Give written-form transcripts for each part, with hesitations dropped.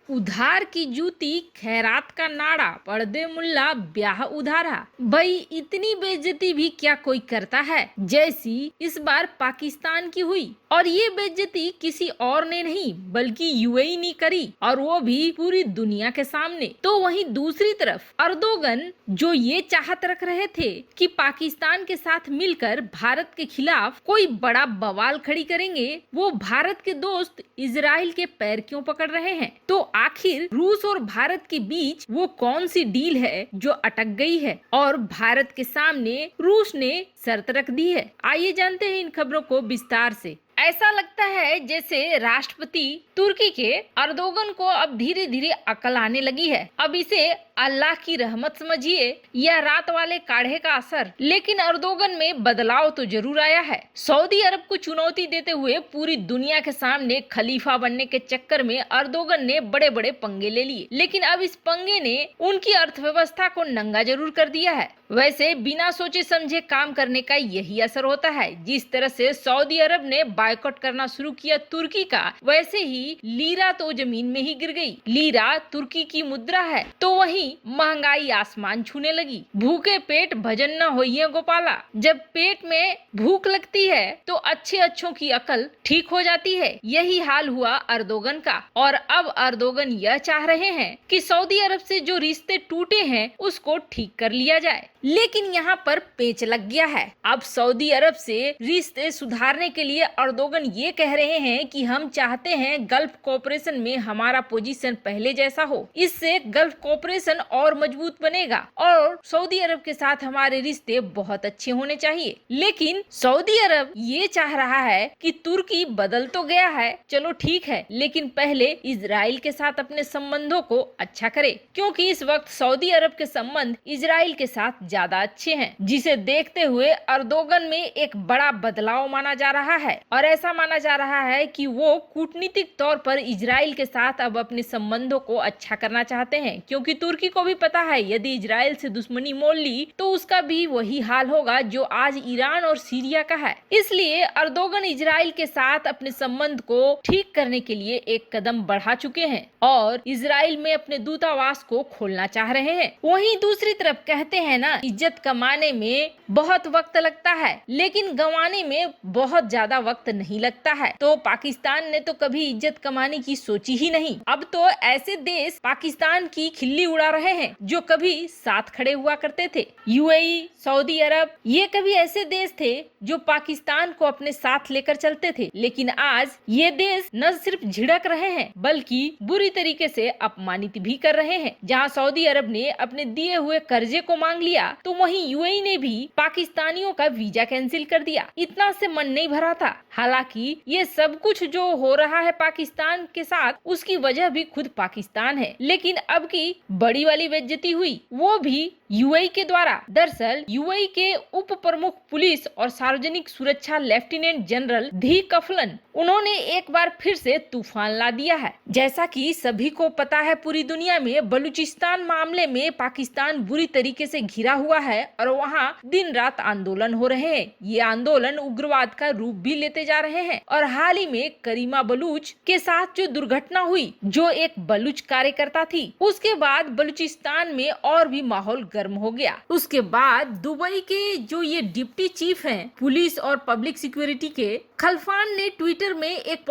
उधार की जूती खैरात का नाड़ा, पढ़ दे मुल्ला ब्याह उधारा। भाई इतनी बेइज्जती भी क्या कोई करता है जैसी इस बार पाकिस्तान की हुई। और ये बेइज्जती किसी और ने नहीं बल्कि यूएई ने करी, और वो भी पूरी दुनिया के सामने। तो वहीं दूसरी तरफ अर्दोगन जो ये चाहत रख रहे थे कि पाकिस्तान के साथ मिलकर भारत के खिलाफ कोई बड़ा बवाल खड़ी करेंगे, वो भारत के दोस्त इजराइल के पैर क्यों पकड़ रहे हैं। तो आखिर रूस और भारत के बीच वो कौन सी डील है जो अटक गई है और भारत के सामने रूस ने शर्त रख दी है। आइए जानते हैं इन खबरों को विस्तार से। ऐसा लगता है जैसे राष्ट्रपति तुर्की के अर्दोगन को अब धीरे धीरे अकल आने लगी है। अब इसे अल्लाह की रहमत समझिए या रात वाले काढ़े का असर, लेकिन अर्दोगन में बदलाव तो जरूर आया है। सऊदी अरब को चुनौती देते हुए पूरी दुनिया के सामने खलीफा बनने के चक्कर में अर्दोगन ने बड़े बड़े पंगे ले लिए, लेकिन अब इस पंगे ने उनकी अर्थव्यवस्था को नंगा जरूर कर दिया है। वैसे बिना सोचे समझे काम करने का यही असर होता है। जिस तरह से सऊदी अरब ने बायकॉट करना शुरू किया तुर्की का, वैसे ही लीरा तो जमीन में ही गिर गई। लीरा तुर्की की मुद्रा है, तो वहीं महंगाई आसमान छूने लगी। भूखे पेट भजन न होइए गोपाला। जब पेट में भूख लगती है तो अच्छे अच्छों की अकल ठीक हो जाती है। यही हाल हुआ अर्दोगन का। और अब अर्दोगन यह चाह रहे हैं कि सऊदी अरब से जो रिश्ते टूटे हैं उसको ठीक कर लिया जाए, लेकिन यहाँ पर पेच लग गया है। अब सऊदी अरब से रिश्ते सुधारने के लिए अर्दोगन ये कह रहे हैं कि हम चाहते हैं गल्फ कोऑपरेशन में हमारा पोजीशन पहले जैसा हो। इससे गल्फ कोऑपरेशन और मजबूत बनेगा और सऊदी अरब के साथ हमारे रिश्ते बहुत अच्छे होने चाहिए। लेकिन सऊदी अरब ये चाह रहा है कि तुर्की बदल तो गया है, चलो ठीक है, लेकिन पहले इजराइल के साथ अपने संबंधों को अच्छा करे, क्योंकि इस वक्त सऊदी अरब के संबंध इजराइल के साथ ज्यादा अच्छे हैं, जिसे देखते हुए अर्दोगन में एक बड़ा बदलाव माना जा रहा है। और ऐसा माना जा रहा है कि वो कूटनीतिक तौर पर इजराइल के साथ अब अपने संबंधों को अच्छा करना चाहते हैं, क्योंकि तुर्की को भी पता है यदि इजराइल से दुश्मनी मोल ली तो उसका भी वही हाल होगा जो आज ईरान और सीरिया का है। इसलिए अर्दोगन इजराइल के साथ अपने संबंध को ठीक करने के लिए एक कदम बढ़ा चुके हैं और इजराइल में अपने दूतावास को खोलना चाह रहे हैं। वहीं दूसरी तरफ कहते हैं ना, इज्जत कमाने में बहुत वक्त लगता है लेकिन गंवाने में बहुत ज्यादा वक्त नहीं लगता है। तो पाकिस्तान ने तो कभी इज्जत कमाने की सोची ही नहीं। अब तो ऐसे देश पाकिस्तान की खिल्ली उड़ा रहे हैं जो कभी साथ खड़े हुआ करते थे। यूएई, सऊदी अरब, ये कभी ऐसे देश थे जो पाकिस्तान को अपने साथ लेकर चलते थे, लेकिन आज ये देश न सिर्फ झिड़क रहे हैं बल्कि बुरी तरीके से अपमानित भी कर रहे हैं। जहां सऊदी अरब ने अपने दिए हुए कर्जे को मांग लिया तो वहीं यूएई ने भी पाकिस्तानियों का वीजा कैंसिल कर दिया। इतना से मन नहीं भरा था। हालांकि ये सब कुछ जो हो रहा है पाकिस्तान के साथ, उसकी वजह भी खुद पाकिस्तान है, लेकिन अब की बड़ी वाली बेइज्जती हुई वो भी यूएई के द्वारा। दरअसल यूएई के उप प्रमुख पुलिस और सार्वजनिक सुरक्षा लेफ्टिनेंट जनरल धी कफलन, उन्होंने एक बार फिर से तूफान ला दिया है। जैसा कि सभी को पता है पूरी दुनिया में बलूचिस्तान मामले में पाकिस्तान बुरी तरीके से घिरा हुआ है और वहाँ दिन रात आंदोलन हो रहे हैं। ये आंदोलन उग्रवाद का रूप भी लेते जा रहे हैं और हाल ही में करीमा बलूच के साथ जो दुर्घटना हुई, जो एक बलूच कार्यकर्ता थी, उसके बाद बलूचिस्तान में और भी माहौल गर्म हो गया। उसके बाद दुबई के जो ये डिप्टी चीफ हैं पुलिस और पब्लिक सिक्योरिटी के, खलफान ने ट्विटर में एक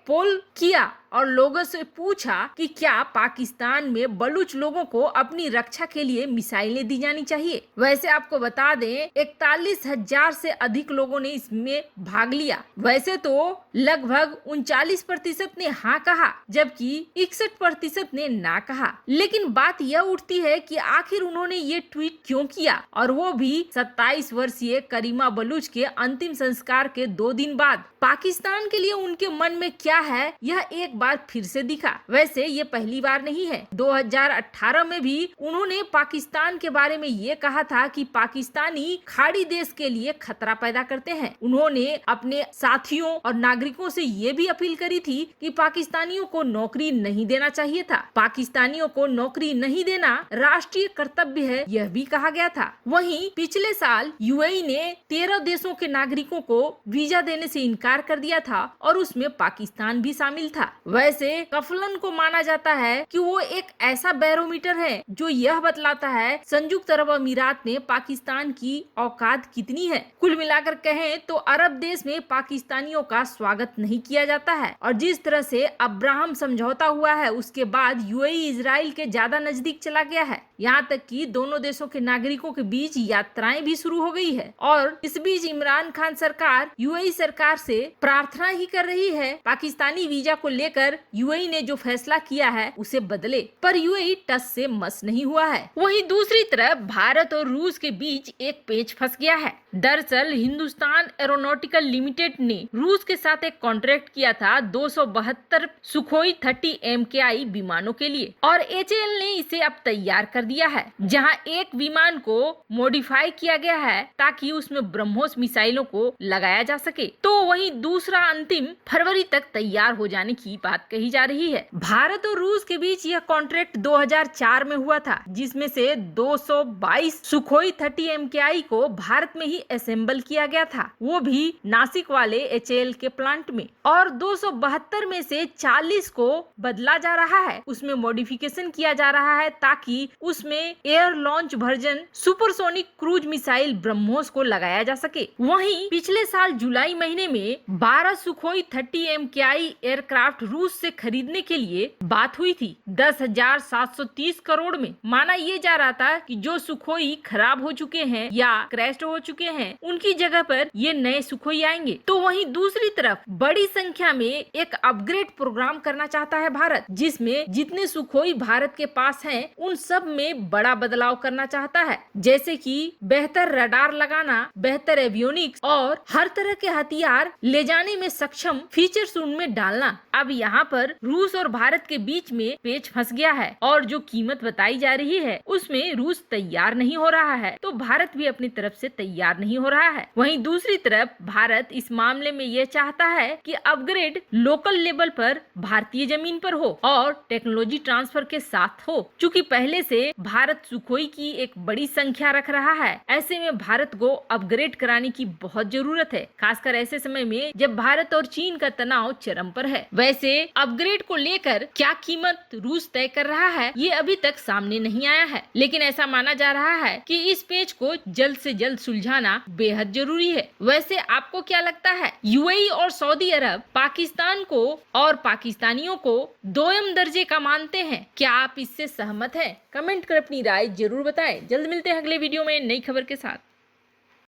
पोल किया और लोगों से पूछा कि क्या पाकिस्तान में बलूच लोगों को अपनी रक्षा के लिए मिसाइलें दी जानी चाहिए। वैसे आपको बता दें 41,000 से अधिक लोगों ने इसमें भाग लिया। वैसे तो लगभग 39% ने हाँ कहा जबकि 61% ने ना कहा। लेकिन बात यह उठती है कि आखिर उन्होंने ये ट्वीट क्यों किया, और वो भी 27 वर्षीय करीमा बलूच के अंतिम संस्कार के 2 दिन बाद। पाकिस्तान के लिए उनके मन में क्या है यह एक बार फिर से दिखा। वैसे ये पहली बार नहीं है। 2018 में भी उन्होंने पाकिस्तान के बारे में ये कहा था कि पाकिस्तानी खाड़ी देश के लिए खतरा पैदा करते हैं। उन्होंने अपने साथियों और नागरिकों से ये भी अपील करी थी कि पाकिस्तानियों को नौकरी नहीं देना चाहिए था। पाकिस्तानियों को नौकरी नहीं देना राष्ट्रीय कर्तव्य है, यह भी कहा गया था। वहीं पिछले साल यूएई ने 13 देशों के नागरिकों को वीजा देने से इनकार कर दिया था और उसमें पाकिस्तान भी शामिल था। वैसे कफलन को माना जाता है कि वो एक ऐसा बैरोमीटर है जो यह बतलाता है संयुक्त अरब अमीरात में पाकिस्तान की औकात कितनी है। कुल मिलाकर कहें तो अरब देश में पाकिस्तानियों का स्वागत नहीं किया जाता है और जिस तरह से अब्राहम समझौता हुआ है उसके बाद यूएई इजराइल के ज्यादा नजदीक चला गया है। यहाँ तक कि दोनों देशों के नागरिकों के बीच यात्राएं भी शुरू हो गई है और इस बीच इमरान खान सरकार यूएई सरकार से प्रार्थना ही कर रही है पाकिस्तानी वीजा को लेकर यूएई ने जो फैसला किया है उसे बदले, पर यूएई टस से मस नहीं हुआ है। वहीं दूसरी तरफ भारत और रूस के बीच एक पेच फंस गया है। दरअसल हिंदुस्तान एरोनॉटिकल लिमिटेड ने रूस के साथ एक कॉन्ट्रैक्ट किया था 272 सुखोई 30 MKI विमानों के लिए और एचएएल ने इसे अब तैयार कर दिया है, जहां एक विमान को मॉडिफाई किया गया है ताकि उसमें ब्रह्मोस मिसाइलों को लगाया जा सके। तो वहीं दूसरा अंतिम फरवरी तक तैयार हो जाने की बात कही जा रही है। भारत और रूस के बीच यह कॉन्ट्रैक्ट 2004 में हुआ था, जिसमें से 222 सुखोई 30 MKI को भारत में ही असेंबल किया गया था, वो भी नासिक वाले एचएएल के प्लांट में, और 272 में से 40 को बदला जा रहा है, उसमें मॉडिफिकेशन किया जा रहा है ताकि उसमें air launch version supersonic cruise missile BrahMos को लगाया जा सके। वहीं पिछले साल जुलाई महीने में 12 सुखोई 30 MKI एयरक्राफ्ट रूस से खरीदने के लिए बात हुई थी 10,730 करोड़ में। माना ये जा रहा था कि जो सुखोई खराब हो चुके हैं या क्रैश हो चुके हैं उनकी जगह पर ये नए सुखोई आएंगे। तो वहीं दूसरी तरफ बड़ी संख्या में एक अपग्रेड प्रोग्राम करना चाहता है भारत, जिसमें जितने सुखोई भारत के पास हैं उन सब में बड़ा बदलाव करना चाहता है, जैसे कि बेहतर रडार लगाना, बेहतर एवियोनिक्स और हर तरह के हथियार ले जाने में सक्षम फीचर्स उनमें डालना। अब यहाँ पर रूस और भारत के बीच में पेच फंस गया है और जो कीमत बताई जा रही है उसमें रूस तैयार नहीं हो रहा है, तो भारत भी अपनी तरफ से तैयार नहीं हो रहा है। वहीं दूसरी तरफ भारत इस मामले में यह चाहता है कि अपग्रेड लोकल लेवल पर भारतीय जमीन पर हो और टेक्नोलॉजी ट्रांसफर के साथ हो। चूँकि पहले से भारत सुखोई की एक बड़ी संख्या रख रहा है, ऐसे में भारत को अपग्रेड कराने की बहुत जरूरत है, खासकर ऐसे समय में जब भारत और चीन का तनाव चरम पर है। वैसे अपग्रेड को लेकर क्या कीमत रूस तय कर रहा है ये अभी तक सामने नहीं आया है, लेकिन ऐसा माना जा रहा है कि इस पेच को जल्द से जल्द सुलझाना बेहद जरूरी है। वैसे आपको क्या लगता है, यूएई और सऊदी अरब पाकिस्तान को और पाकिस्तानियों को दोयम दर्जे का मानते हैं? क्या आप इससे सहमत हैं? कमेंट कर अपनी राय जरूर बताएं। जल्द मिलते हैं अगले वीडियो में नई खबर के साथ।